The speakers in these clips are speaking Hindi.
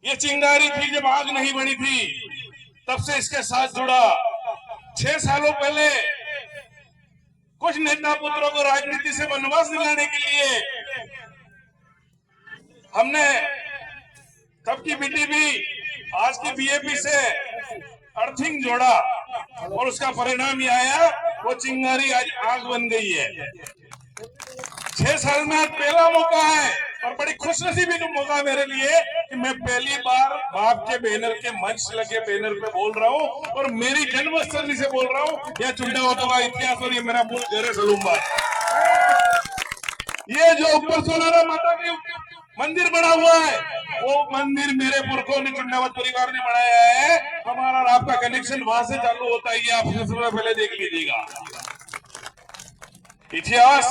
ये चिंगारी थी जब आग नहीं बनी थी, तब से इसके साथ जुड़ा। 6 सालों पहले कुछ नेता पुत्रों को राजनीति से वनवास दिलाने के लिए हमने तब की बीटीबी, आज की बीएपी से अर्थिंग जोड़ा और उसका परिणाम ये आया, वो चिंगारी आज आग बन गई है। 6 साल में आज पहला मौका है और बड़ी खुशनसीबी का मौका मेरे लिए कि मैं पहली बार बाप के बैनर के मंच लगे बैनर पे बोल रहा हूँ और मेरी जन्मस्थली से बोल रहा हूँ। यह चुंडावतों का इतिहास और ये मेरा मूल घर है सलूम्बा। ये जो ऊपर सोनारा माता की मंदिर बना हुआ है, वो मंदिर मेरे पुरखों ने, चुंडावत परिवार ने बनाया है। हमारा और आपका कनेक्शन वहां से चालू होता है, ये आप सबसे पहले देख लीजिएगा। इतिहास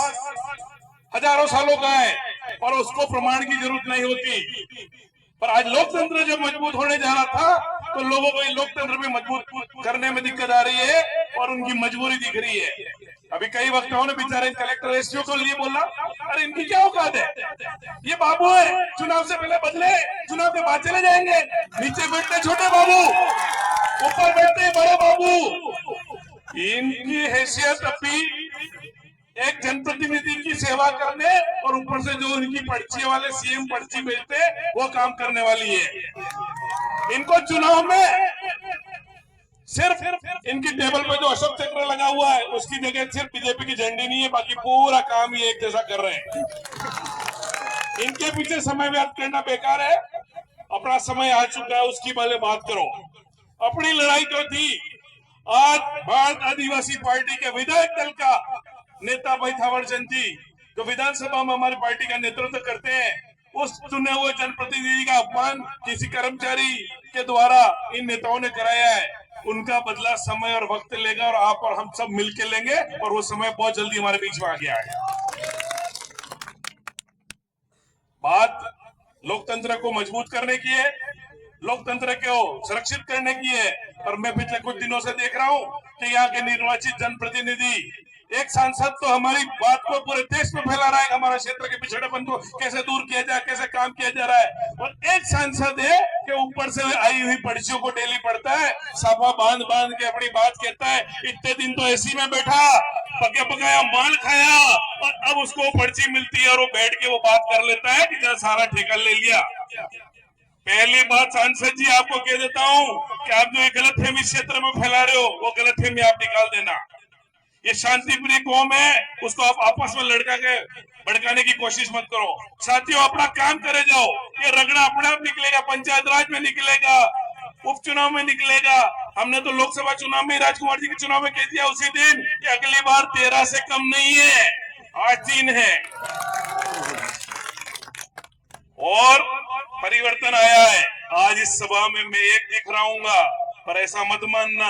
हजारों सालों का है और उसको प्रमाण की जरूरत नहीं होती। पर आज लोकतंत्र जब मजबूत होने जा रहा था तो लोगों को लोकतंत्र में मजबूत करने में दिक्कत आ रही है और उनकी मजबूरी दिख रही है। अभी कई वक्ताओं ने बेचारे कलेक्टर एसपीओ को लिए बोला, अरे इनकी क्या औकात है, ये बाबू है, चुनाव से पहले बदले, चुनाव के बाद चले जाएंगे। नीचे बैठते छोटे बाबू, ऊपर बैठते बड़े बाबू। इनकी हैसियत अभी एक जनप्रतिनिधि की सेवा करने और ऊपर से जो उनकी पर्ची वाले सीएम पर्ची भेजते वो काम करने वाली है। इनको चुनाव में सिर्फ इनकी टेबल पे जो अशोक चक्र लगा हुआ है उसकी जगह सिर्फ बीजेपी की झंडी नहीं है, बाकी पूरा काम ही एक जैसा कर रहे हैं। इनके पीछे समय व्यर्थ करना बेकार है। अपना समय आ चुका है, उसकी पहले बात करो। अपनी लड़ाई जो थी, आज भारत आदिवासी पार्टी के विधायक दल का नेता भाई थावर चंद जी जो विधानसभा में हमारी पार्टी का नेतृत्व करते हैं, उस चुने हुए जनप्रतिनिधि का अपमान किसी कर्मचारी के द्वारा इन नेताओं ने कराया है। उनका बदला समय और वक्त लेगा और आप और हम सब मिलकर लेंगे और वो समय बहुत जल्दी हमारे बीच में आ गया है। बात लोकतंत्र को मजबूत करने की है, लोकतंत्र को सुरक्षित करने की है। और मैं पिछले कुछ दिनों से देख रहा हूं कि यहाँ के निर्वाचित जनप्रतिनिधि, एक सांसद तो हमारी बात को पूरे देश में फैला रहा है, हमारा क्षेत्र के पिछड़ेपन को कैसे दूर किया जाए, कैसे काम किया जा रहा है। और एक सांसद है कि ऊपर से आई हुई पर्चियों को डेली पढ़ता है, साफा बांध बांध के अपनी बात कहता है। इतने दिन तो एसी में बैठा, पके पकाया माल खाया और अब उसको पर्ची मिलती है और वो बैठ के वो बात कर लेता है कि जरा सारा ठेका ले लिया। पहली बात सांसद जी आपको कह देता हूं कि आप जो ये गलतफहमी क्षेत्र में फैला रहे हो वो गलतफहमी आप निकाल देना। ये शांतिप्रिय कौम है, उसको आप आपस में लड़का के भड़काने की कोशिश मत करो। साथियों, अपना काम करे जाओ। ये रगड़ा अपने आप निकलेगा, पंचायत राज में निकलेगा, उपचुनाव में निकलेगा। हमने तो लोकसभा चुनाव में राजकुमार जी के चुनाव में कह दिया उसी दिन कि अगली बार 13 से कम नहीं है, 8 3 है। और परिवर्तन आया है। आज इस सभा में मैं एक दिख रहा, पर ऐसा मत मानना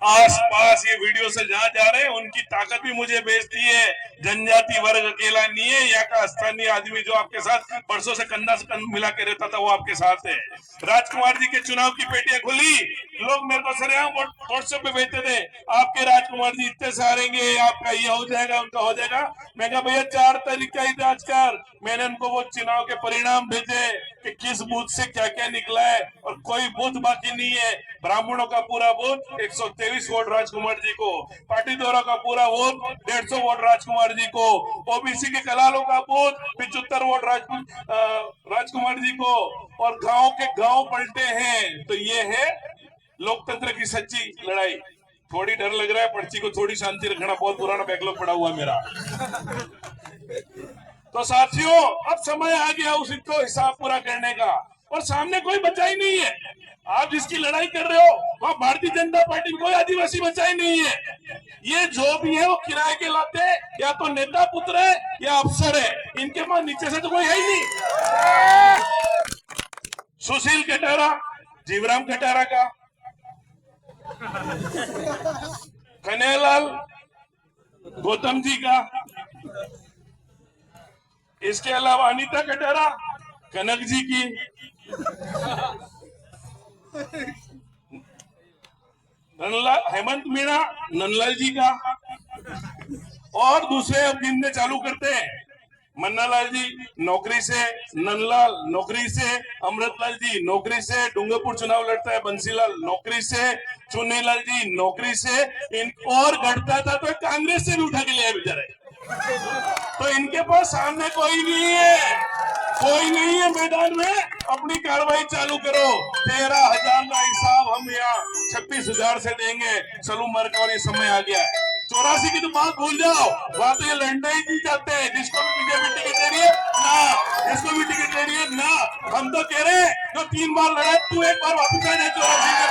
आसपास ये वीडियो से जहाँ जा रहे हैं उनकी ताकत भी मुझे बेचती है। जनजाति वर्ग अकेला नहीं है, यहाँ का स्थानीय आदमी जो आपके साथ बरसों से कंधा से कंधा मिला के रहता था वो आपके साथ है। राजकुमार जी के चुनाव की पेटियां खुली, लोग मेरे को सरेआम व्हाट्सएप पे भेजते थे, आपके राजकुमार जी इतने से हारेंगे, आपका ये हो जाएगा, उनका हो जाएगा। मैं कहा भैया 4 तारीख का ही राजकार। मैंने उनको वो चुनाव के परिणाम भेजे कि किस बूथ से क्या क्या निकला है और कोई बूथ बाकी नहीं है। ब्राह्मणों का पूरा वोट 123 वोट राजकुमार जी को, पाटीदारों का पूरा वोट 150 वोट राजकुमार जी को, ओबीसी के कलालों का वोट 75 वोट राजकुमार जी को, और गांव के गांव पलटे हैं। तो ये है लोकतंत्र की सच्ची लड़ाई। थोड़ी डर लग रहा है, पर्ची को थोड़ी शांति रखना, बहुत पुराना बैकलॉग पड़ा हुआ मेरा। तो साथियों, अब समय आ गया उसको हिसाब पूरा करने का और सामने कोई बचा ही नहीं है। आप जिसकी लड़ाई कर रहे हो वहाँ भारतीय जनता पार्टी में कोई आदिवासी बचा ही नहीं है। ये जो भी है वो किराए के लाते हैं, या तो नेता पुत्र है या अफसर है, इनके पास नीचे से तो कोई है ही नहीं। सुशील कटारा, जीवराम कटारा का, कन्हैयालाल गौतम जी का, इसके अलावा अनीता कटारा कनक जी की, हेमंत मीणा नंदलाल जी का, और दूसरे अब गिनने चालू करते हैं। मन्नालाल जी नौकरी से, नंदलाल नौकरी से, अमृतलाल जी नौकरी से, डूंगरपुर चुनाव लड़ता है बंसीलाल नौकरी से, चुन्नीलाल जी नौकरी से, इन और गढ़ता था तो कांग्रेस से भी उठा के लिया बेचारे। तो इनके पास सामने कोई नहीं है, कोई नहीं है मैदान में। अपनी कार्रवाई चालू करो। 13,000 का हिसाब हम यहाँ 26,000 से देंगे। चलो मर का और ये समय आ गया। 84 की तो बात भूल जाओ, वहां तो ये लड़ना ही नहीं चाहते। जिसको भी बीजेपी टिकट दे रही है ना, जिसको भी टिकट दे रही है ना। हम तो कह रहे हैं जो 3 बार लड़ा तू एक बार वापस आ जाए 84 में।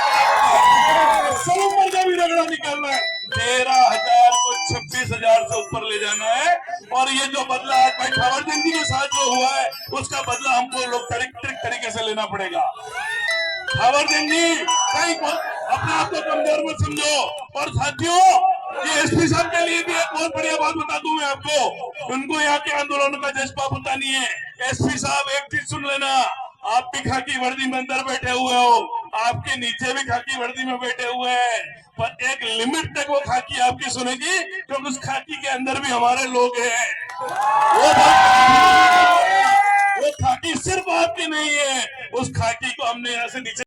चलो मर का भी रगड़ा निकालना है। 13,000 को 26,000 से ऊपर ले जाना है। और ये जो बदला आज भाई थावरचंद जी के साथ जो हुआ है, उसका बदला हमको लोकतांत्रिक तरीके से लेना पड़ेगा। थावरचंद जी कहीं अपने आप को कमजोर मत समझो। और साथियों, ये एसपी साहब के लिए भी एक बहुत बढ़िया बात बता दूं मैं आपको। उनको यहाँ के आंदोलन का जज्बा पता नहीं है। एसपी साहब एक चीज सुन लेना, आप भी खाकी वर्दी में अंदर बैठे हुए हो, आपके नीचे भी खाकी वर्दी में बैठे हुए हैं, पर एक लिमिट तक वो खाकी आपकी सुनेगी, क्योंकि उस खाकी के अंदर भी हमारे लोग हैं। वो खाकी सिर्फ आपकी नहीं है, उस खाकी को हमने यहाँ से नीचे